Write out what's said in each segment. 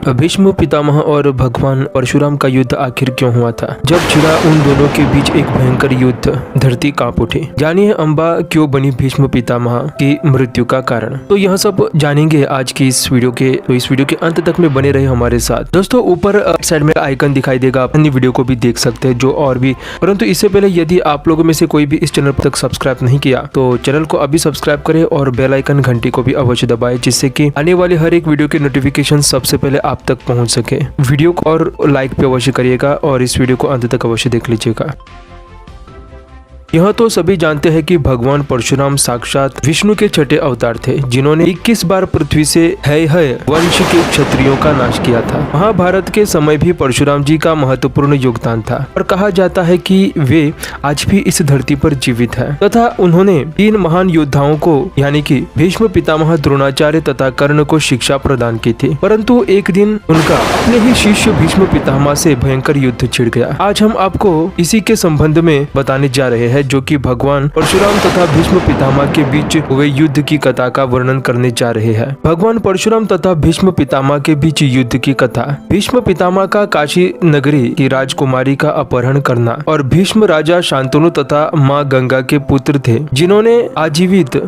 भीष्म पितामह और भगवान परशुराम का युद्ध आखिर क्यों हुआ था? जब छिड़ा उन दोनों के बीच एक भयंकर युद्ध, धरती कांप उठी। जानिए अम्बा क्यों बनी भीष्म पितामह की मृत्यु का कारण। तो यह सब जानेंगे आज की इस वीडियो के अंत तक में बने रहे हमारे साथ। दोस्तों ऊपर साइड में आइकन दिखाई देगा, आप अन्य वीडियो को भी देख सकते हैं जो और भी। परंतु इससे पहले यदि आप लोगों में से कोई भी इस चैनल पर तक सब्सक्राइब नहीं किया तो चैनल को अभी सब्सक्राइब करें और बेल आइकन घंटी को भी अवश्य दबाएं, जिससे कि आने वाले हर एक वीडियो के नोटिफिकेशन सबसे पहले आप तक पहुंच सके। वीडियो को और लाइक पे अवश्य करिएगा और इस वीडियो को अंत तक अवश्य देख लीजिएगा। यह तो सभी जानते हैं कि भगवान परशुराम साक्षात विष्णु के छठे अवतार थे, जिन्होंने 21 बार पृथ्वी से है वंश के क्षत्रियों का नाश किया था। महाभारत के समय भी परशुराम जी का महत्वपूर्ण योगदान था और कहा जाता है कि वे आज भी इस धरती पर जीवित हैं तथा उन्होंने 3 महान योद्धाओं को यानी कि भीष्म पितामह, द्रोणाचार्य तथा कर्ण को शिक्षा प्रदान की थी। परंतु एक दिन उनका अपने ही शिष्य भीष्म पितामह से भयंकर युद्ध छिड़ गया। आज हम आपको इसी के संबंध में बताने जा रहे हैं, जो कि भगवान परशुराम तथा भीष्म पितामह के बीच हुए युद्ध की कथा का वर्णन करने जा रहे हैं। भगवान परशुराम तथा भीष्म पितामह के बीच युद्ध की कथा। भीष्म पितामह का काशी नगरी की राजकुमारी का अपहरण करना और भीष्म राजा शांतनु तथा माँ गंगा के पुत्र थे, जिन्होंने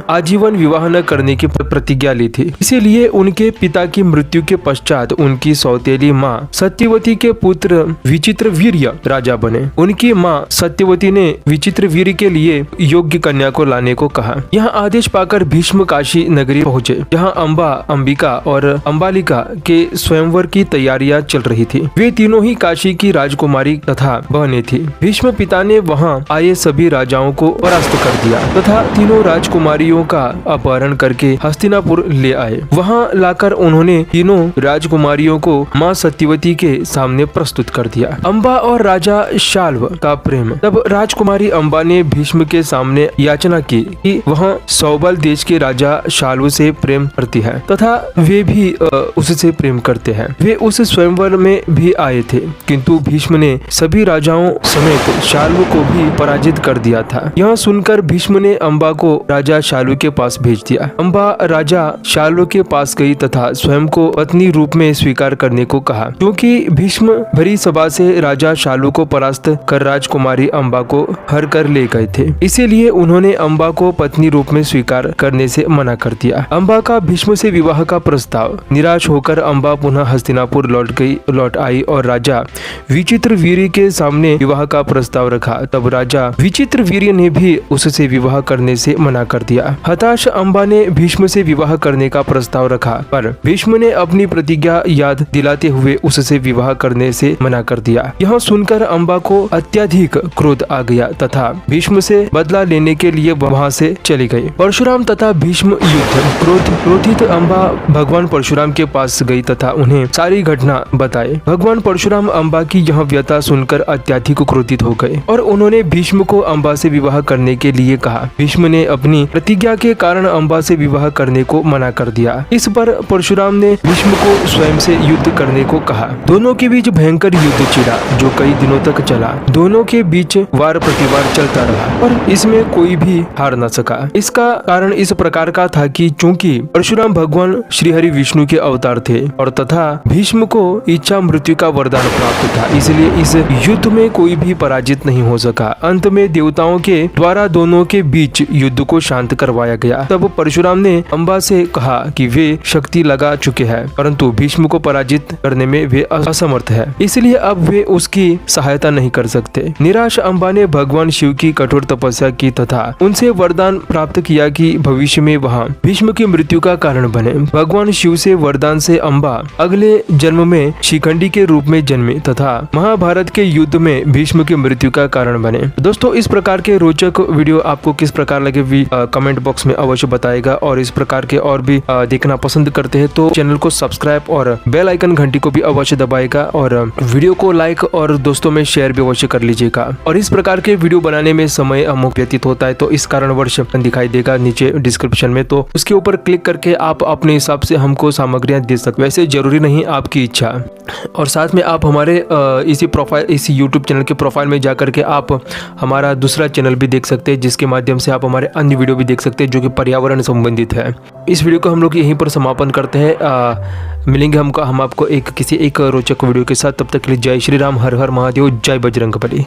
आजीवन विवाह न करने की प्रतिज्ञा ली थी। इसीलिए उनके पिता की मृत्यु के पश्चात उनकी सौतेली माँ सत्यवती के पुत्र विचित्रवीर्य राजा बने। उनकी माँ सत्यवती ने विचित्रवीर्य के लिए योग्य कन्या को लाने को कहा। यहाँ आदेश पाकर भीष्म काशी नगरी पहुँचे, जहाँ अंबिका और अंबालिका के स्वयंवर की तैयारियां चल रही थी। वे तीनों ही काशी की राजकुमारी तथा बहनें थी। भीष्म पिता ने वहाँ आए सभी राजाओं को परास्त कर दिया तथा तीनों राजकुमारियों का अपहरण करके हस्तिनापुर ले आए। वहाँ लाकर उन्होंने तीनों राजकुमारियों को माँ सत्यवती के सामने प्रस्तुत कर दिया। अम्बा और राजा शाल्व का प्रेम। तब राजकुमारी अम्बा ने भीष्म के सामने याचना की कि वह सौबल देश के राजा शाल्व से प्रेम करती है तथा वे भी उससे प्रेम करते हैं। वे उस स्वयंवर में भी आए थे, किंतु भीष्म ने सभी राजाओं समेत शाल्व को भी पराजित कर दिया था। यह सुनकर भीष्म ने अम्बा को राजा शाल्व के पास भेज दिया। अम्बा राजा शाल्व के पास गई तथा स्वयं को पत्नी रूप में स्वीकार करने को कहा। क्योंकि भीष्म भरी सभा से राजा शाल्व को परास्त कर राजकुमारी अम्बा को हर कर ले गए थे, इसीलिए उन्होंने अम्बा को पत्नी रूप में स्वीकार करने से मना कर दिया। अम्बा का भीष्म से विवाह का प्रस्ताव। निराश होकर अम्बा पुनः हस्तिनापुर लौट आई और राजा विचित्रवीर्य के सामने विवाह का प्रस्ताव रखा। तब राजा विचित्रवीर्य ने भी उससे विवाह करने से मना कर दिया। हताश अम्बा ने भीष्म से विवाह करने का प्रस्ताव रखा, पर भीष्म ने अपनी प्रतिज्ञा याद दिलाते हुए उससे विवाह करने से मना कर दिया। यह सुनकर अम्बा को अत्यधिक क्रोध आ गया तथा भीष्म से बदला लेने के लिए वहां से चली गई। परशुराम तथा भीष्म युद्ध। क्रोधित अम्बा भगवान परशुराम के पास गई तथा उन्हें सारी घटना बताई। भगवान परशुराम अम्बा की यह व्यथा सुनकर अत्यधिक क्रोधित हो गए और उन्होंने भीष्म को अम्बा से विवाह करने के लिए कहा। भीष्म ने अपनी प्रतिज्ञा के कारण अम्बा से विवाह करने को मना कर दिया। इस पर परशुराम ने भीष्म को स्वयं से युद्ध करने को कहा। दोनों के बीच भयंकर युद्ध छिड़ा, जो कई दिनों तक चला। दोनों के बीच वार प्रतिवार चलता रहा और इसमें कोई भी हार न सका। इसका कारण इस प्रकार का था कि चूंकि परशुराम भगवान श्री हरि विष्णु के अवतार थे और तथा भीष्म को इच्छा मृत्यु का वरदान प्राप्त था, इसलिए इस युद्ध में कोई भी पराजित नहीं हो सका। अंत में देवताओं के द्वारा दोनों के बीच युद्ध को शांत करवाया गया। तब परशुराम ने अम्बा से कहा कि वे शक्ति लगा चुके हैं, परंतु भीष्म को पराजित करने में वे असमर्थ है, इसलिए अब वे उसकी सहायता नहीं कर सकते। निराश अम्बा ने भगवान शिव की कठोर तपस्या की तथा उनसे वरदान प्राप्त किया कि भविष्य में वहां भीष्म की मृत्यु का कारण बने। भगवान शिव से वरदान से अम्बा अगले जन्म में शिखंडी के रूप में जन्मे तथा महाभारत के युद्ध में भीष्म की मृत्यु का कारण बने। दोस्तों इस प्रकार के रोचक वीडियो आपको किस प्रकार लगे कमेंट बॉक्स में अवश्य बताएगा और इस प्रकार के और भी देखना पसंद करते हैं तो चैनल को सब्सक्राइब और बेल आइकन घंटी को भी अवश्य दबाएगा और वीडियो को लाइक और दोस्तों में शेयर भी अवश्य कर लीजिएगा। और इस प्रकार के वीडियो बनाने में समय अमुक व्यतीत होता है, तो इस कारणवश दिखाई देगा नीचे डिस्क्रिप्शन में, तो उसके ऊपर क्लिक करके आप अपने हिसाब से हमको सामग्रियां दे सकते। वैसे जरूरी नहीं, आपकी इच्छा। और साथ में आप हमारे इसी यूट्यूब चैनल के प्रोफाइल में जाकर के आप हमारा दूसरा चैनल भी देख सकते हैं, जिसके माध्यम से आप हमारे अन्य वीडियो भी देख सकते हैं जो कि पर्यावरण संबंधित है। इस वीडियो को हम लोग यहीं पर समापन करते हैं। मिलेंगे हम आपको किसी एक रोचक वीडियो के साथ। तब तक के लिए जय श्री राम, हर हर महादेव, जय बजरंगबली।